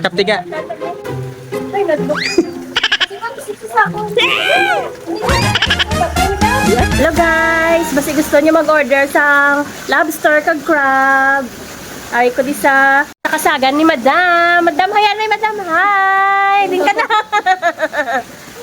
Kaptiga. Ay, nagbo. Hello guys! Basta gusto niyo mag-order sa lobster kag crab. Ay ko di sa kasagan ni Madam. Madam, hayan may Madam. Hi! Din ka na.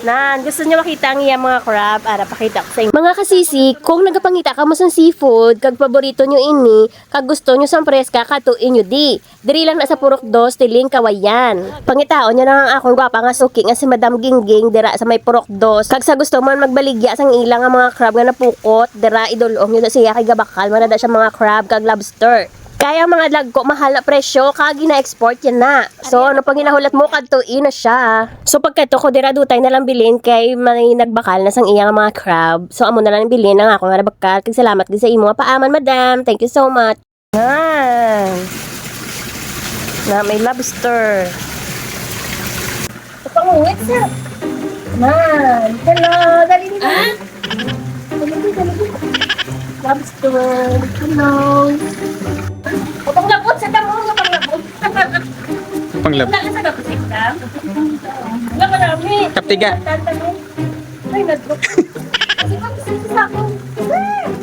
Nan, gusto niyo makita ang iyang mga crab. Ara, pakita ko sa inyo. Mga kasisi, kung nagapangita ka mo sa seafood, kag paborito nyo ini, kag gusto nyo sa preska, katuin nyo di. Diri lang na sa Purok 2, Tiling, Kawayan. Pangitaon nyo na ang akong gwapa nga suki nga si Madam Gingging, dira sa may Purok 2. Kag sa gusto man magbaligya sang ilang nga mga crab nga napukot, dira idulong nyo na siya kay gabakal, manada siya mga crab kag lobster. Kaya mga lagko, mahal na presyo, kag gina-export yan na. So, ano pang ginahulat mo, kadtuin na siya. So, pagkato ko, dira dutay na lang bilhin, kay may nagbakal na sang iyang mga crab. So, amo na lang bilhin ang ako nga nabakal. Kag salamat din sa imo nga paaman, Madam. Thank you so much. Na, may lobster. Pangungit, sir. Man, hello, dali dito. Dali. Lobster, hello. O panglabot sa damo nga panglabot. Panglab. Wala sa kapit lang. Wala marami. Kaptiga. Ay, nagbo. Kasi mag-isip sa ako.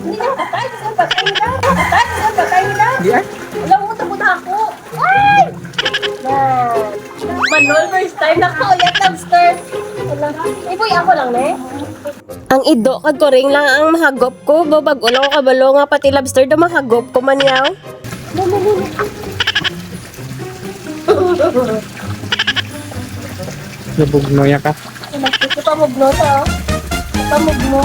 Hindi na patay. Kasi patay nila. Patay nila. Di ay. Wala mo tabuta ako. Ay! Manol, first time na ko. Yan, lobster. Wala. Iboy ako lang, ne? Ang ido kag koring lang ang mahagop ko. Bago lang ko kabalo nga pati lobster daw mahagop ko man yaw. Nabugno ya ka. Pamugno to. Pamugno.